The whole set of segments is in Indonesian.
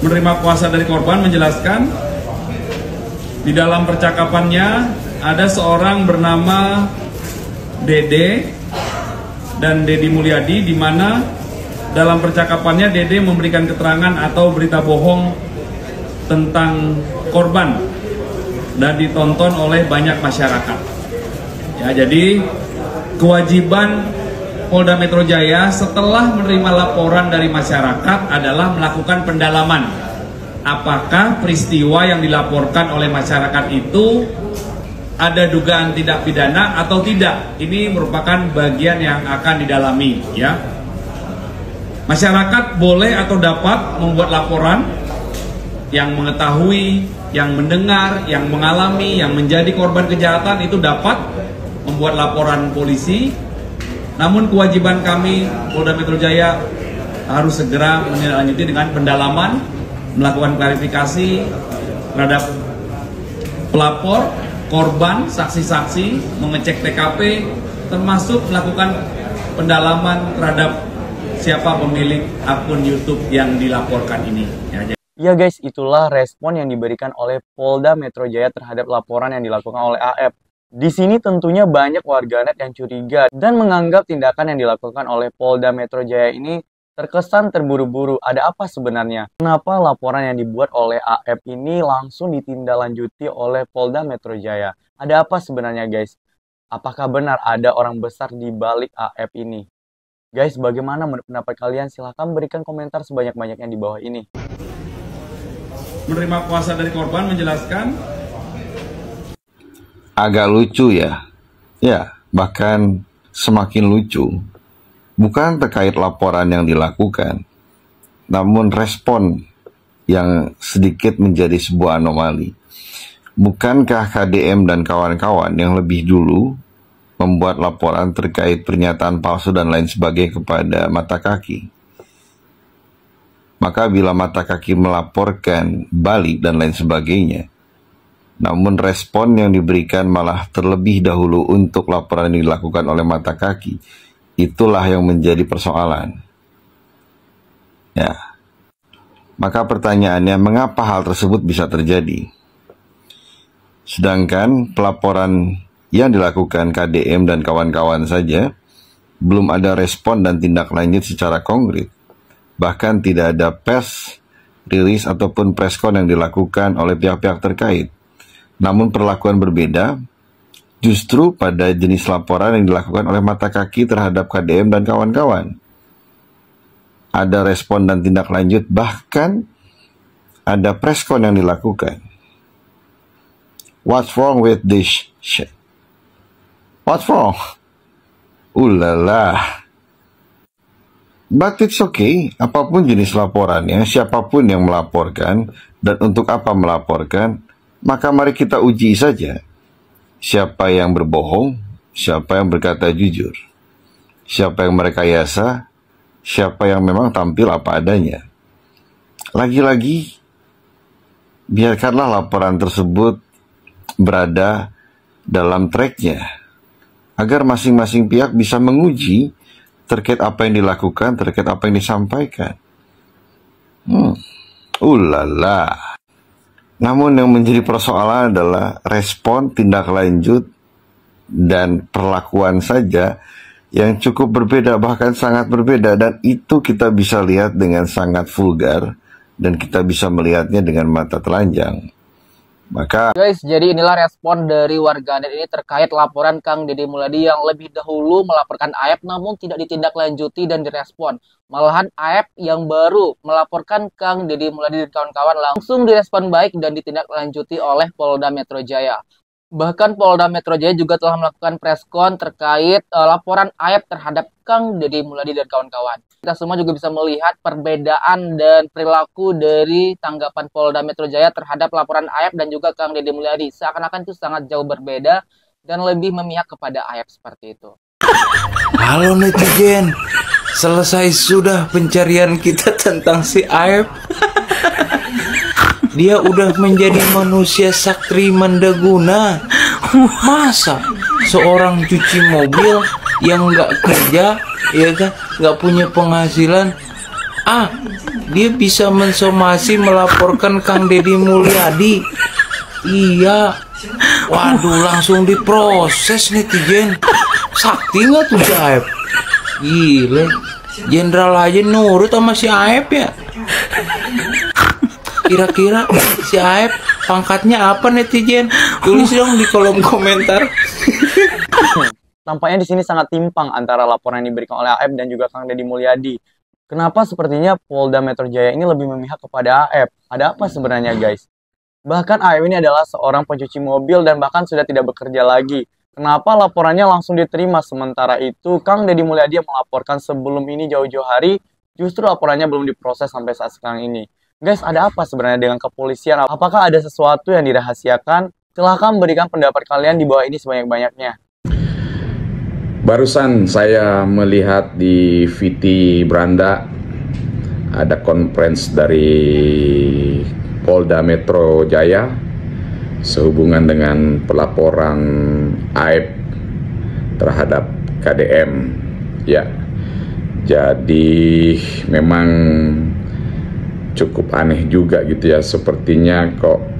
menerima kuasa dari korban menjelaskan di dalam percakapannya ada seorang bernama Dede dan Dedi Mulyadi, di mana dalam percakapannya Dede memberikan keterangan atau berita bohong tentang korban dan ditonton oleh banyak masyarakat. Ya, jadi kewajiban Polda Metro Jaya setelah menerima laporan dari masyarakat adalah melakukan pendalaman. Apakah peristiwa yang dilaporkan oleh masyarakat itu ada dugaan tindak pidana atau tidak? Ini merupakan bagian yang akan didalami, ya. Masyarakat boleh atau dapat membuat laporan yang mengetahui, yang mendengar, yang mengalami, yang menjadi korban kejahatan itu dapat membuat laporan polisi. Namun kewajiban kami Polda Metro Jaya harus segera menindaklanjuti dengan pendalaman, melakukan klarifikasi terhadap pelapor, korban, saksi-saksi, mengecek TKP, termasuk melakukan pendalaman terhadap siapa pemilik akun YouTube yang dilaporkan ini. Ya guys, itulah respon yang diberikan oleh Polda Metro Jaya terhadap laporan yang dilakukan oleh AF. Di sini tentunya banyak warganet yang curiga dan menganggap tindakan yang dilakukan oleh Polda Metro Jaya ini terkesan terburu-buru. Ada apa sebenarnya? Kenapa laporan yang dibuat oleh AF ini langsung ditindaklanjuti oleh Polda Metro Jaya? Ada apa sebenarnya guys? Apakah benar ada orang besar di balik AF ini? Guys, bagaimana menurut pendapat kalian? Silahkan berikan komentar sebanyak-banyaknya di bawah ini. Menerima kuasa dari korban menjelaskan agak lucu ya. Ya, bahkan semakin lucu. Bukan terkait laporan yang dilakukan, namun respon yang sedikit menjadi sebuah anomali. Bukankah KDM dan kawan-kawan yang lebih dulu membuat laporan terkait pernyataan palsu dan lain sebagainya kepada Mata Kaki? Maka bila Mata Kaki melaporkan balik dan lain sebagainya, namun respon yang diberikan malah terlebih dahulu untuk laporan yang dilakukan oleh Mata Kaki, itulah yang menjadi persoalan. Ya. Maka pertanyaannya, mengapa hal tersebut bisa terjadi? Sedangkan pelaporan yang dilakukan KDM dan kawan-kawan saja belum ada respon dan tindak lanjut secara konkret. Bahkan tidak ada press release ataupun preskon yang dilakukan oleh pihak-pihak terkait. Namun perlakuan berbeda justru pada jenis laporan yang dilakukan oleh Mata Kaki terhadap KDM dan kawan-kawan. Ada respon dan tindak lanjut, bahkan ada preskon yang dilakukan. What's wrong with this shit? What's wrong? Ulala. But it's okay, apapun jenis laporannya, siapapun yang melaporkan, dan untuk apa melaporkan, maka mari kita uji saja. Siapa yang berbohong, siapa yang berkata jujur, siapa yang merekayasa, siapa yang memang tampil apa adanya. Lagi-lagi, biarkanlah laporan tersebut berada dalam tracknya, agar masing-masing pihak bisa menguji terkait apa yang dilakukan, terkait apa yang disampaikan. Ulala. Namun yang menjadi persoalan adalah respon, tindak lanjut, dan perlakuan saja yang cukup berbeda, bahkan sangat berbeda. Dan itu kita bisa lihat dengan sangat vulgar, dan kita bisa melihatnya dengan mata telanjang. Maka guys, jadi inilah respon dari warganet ini terkait laporan Kang Dedi Mulyadi yang lebih dahulu melaporkan AF namun tidak ditindaklanjuti dan direspon. Malahan AF yang baru melaporkan Kang Dedi Mulyadi dan kawan-kawan langsung direspon baik dan ditindaklanjuti oleh Polda Metro Jaya. Bahkan Polda Metro Jaya juga telah melakukan preskon terkait laporan AF terhadap Kang Dedi Mulyadi dan kawan-kawan. Kita semua juga bisa melihat perbedaan dan perilaku dari tanggapan Polda Metro Jaya terhadap laporan AF dan juga Kang Dedi Mulyadi. Seakan-akan itu sangat jauh berbeda dan lebih memihak kepada AF seperti itu. Halo netizen, selesai sudah pencarian kita tentang si AF. Dia udah menjadi manusia sakti mandaguna. Masa seorang cuci mobil yang nggak kerja, ya kan, nggak punya penghasilan, Dia bisa mensomasi melaporkan Kang Deddy Mulyadi. Iya. Waduh, langsung diproses netizen. Sakti nggak tuh si Aep? Gile, jenderal aja nurut sama si Aep ya. Kira-kira si Aep pangkatnya apa netizen? Tulis dong di kolom komentar. Tampaknya di sini sangat timpang antara laporan yang diberikan oleh AF dan juga Kang Deddy Mulyadi. Kenapa sepertinya Polda Metro Jaya ini lebih memihak kepada AF? Ada apa sebenarnya, guys? Bahkan AF ini adalah seorang pencuci mobil dan bahkan sudah tidak bekerja lagi. Kenapa laporannya langsung diterima? Sementara itu Kang Deddy Mulyadi yang melaporkan sebelum ini jauh-jauh hari, justru laporannya belum diproses sampai saat sekarang ini. Guys, ada apa sebenarnya dengan kepolisian? Apakah ada sesuatu yang dirahasiakan? Silahkan berikan pendapat kalian di bawah ini sebanyak-banyaknya. Barusan saya melihat di VT Branda ada konferensi dari Polda Metro Jaya sehubungan dengan pelaporan AIP terhadap KDM. Ya, jadi memang cukup aneh juga gitu ya, sepertinya kok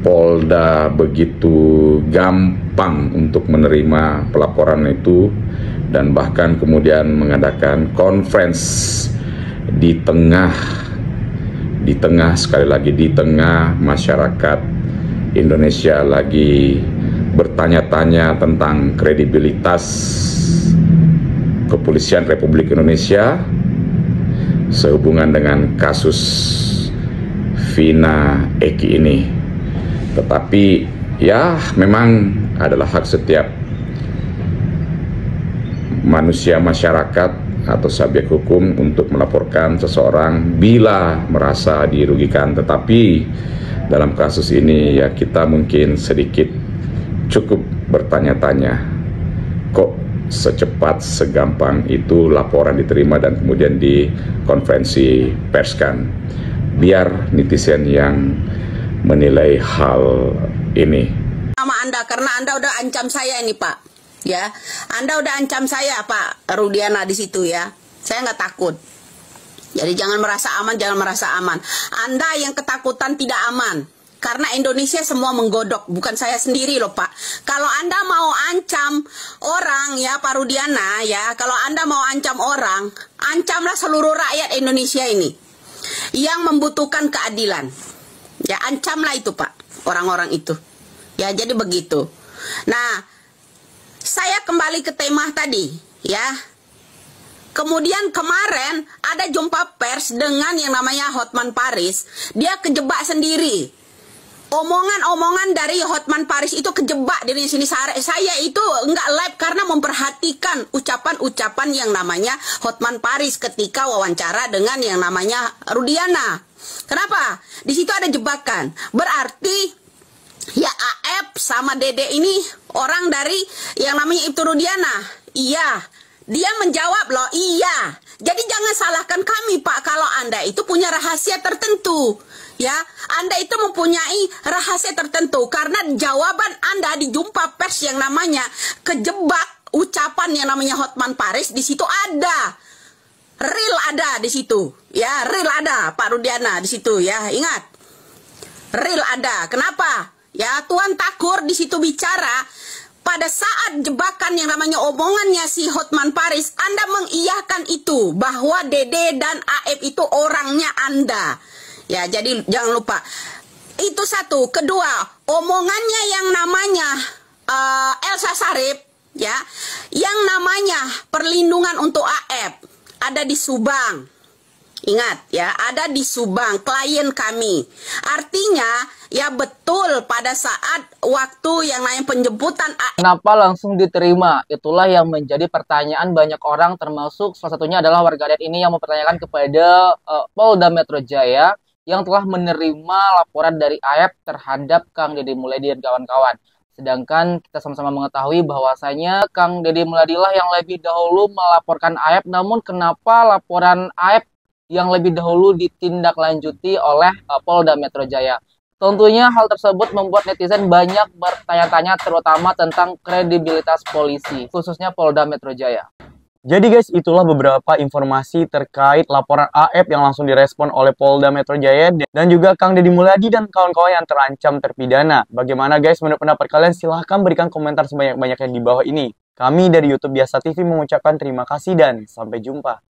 Polda begitu gampang untuk menerima pelaporan itu dan bahkan kemudian mengadakan konferensi di tengah sekali lagi di tengah masyarakat Indonesia lagi bertanya-tanya tentang kredibilitas Kepolisian Republik Indonesia sehubungan dengan kasus Vina Eki ini. Tetapi ya memang adalah hak setiap manusia, masyarakat atau subjek hukum untuk melaporkan seseorang bila merasa dirugikan. Tetapi dalam kasus ini ya kita mungkin sedikit cukup bertanya-tanya, kok secepat segampang itu laporan diterima dan kemudian dikonferensi perskan. Biar netizen yang menilai hal ini. Sama Anda karena Anda udah ancam saya ini, Pak. Ya, Anda udah ancam saya, Pak Rudiana di situ ya. Saya nggak takut. Jadi jangan merasa aman, jangan merasa aman. Anda yang ketakutan tidak aman. Karena Indonesia semua menggodok, bukan saya sendiri loh, Pak. Kalau Anda mau ancam orang ya, Pak Rudiana ya, kalau Anda mau ancam orang, ancamlah seluruh rakyat Indonesia ini yang membutuhkan keadilan. Ya, ancamlah itu, Pak, orang-orang itu. Ya, jadi begitu. Nah, saya kembali ke tema tadi, ya. Kemudian kemarin ada jumpa pers dengan yang namanya Hotman Paris. Dia kejebak sendiri. Omongan-omongan dari Hotman Paris itu kejebak di sini. Saya itu enggak live karena memperhatikan ucapan-ucapan yang namanya Hotman Paris ketika wawancara dengan yang namanya Rudiana. Kenapa? Di situ ada jebakan. Berarti ya AF sama Dede ini orang dari yang namanya Ibtu Rudiana. Iya. Dia menjawab loh, iya. Jadi jangan salahkan kami, Pak, kalau Anda itu punya rahasia tertentu. Ya, Anda itu mempunyai rahasia tertentu karena jawaban Anda di jumpa pers yang namanya kejebak ucapan yang namanya Hotman Paris di situ ada. Real ada di situ. Ya, real ada Pak Rudiana di situ ya. Ingat. Real ada. Kenapa? Ya, Tuan Takur di situ bicara pada saat jebakan yang namanya omongannya si Hotman Paris, Anda mengiyakan itu bahwa Dede dan AF itu orangnya Anda. Ya, jadi jangan lupa. Itu satu. Kedua, omongannya yang namanya Elsa Sharif, ya, yang namanya perlindungan untuk AF ada di Subang. Ingat ya, ada di Subang, klien kami. Artinya, ya betul pada saat waktu yang namanya penjemputan AF. Kenapa langsung diterima? Itulah yang menjadi pertanyaan banyak orang, termasuk salah satunya adalah warganet ini yang mempertanyakan kepada Polda Metro Jaya yang telah menerima laporan dari AF terhadap Kang Deddy Mulyadi dan kawan-kawan. Sedangkan kita sama-sama mengetahui bahwasanya Kang Deddy Mulyadi lah yang lebih dahulu melaporkan AF, namun kenapa laporan AF yang lebih dahulu ditindaklanjuti oleh Polda Metro Jaya? Tentunya hal tersebut membuat netizen banyak bertanya-tanya terutama tentang kredibilitas polisi, khususnya Polda Metro Jaya. Jadi guys, itulah beberapa informasi terkait laporan AF yang langsung direspon oleh Polda Metro Jaya dan juga Kang Deddy Mulyadi dan kawan-kawan yang terancam terpidana. Bagaimana guys menurut pendapat kalian? Silahkan berikan komentar sebanyak-banyaknya di bawah ini. Kami dari YouTube Biasa TV mengucapkan terima kasih dan sampai jumpa.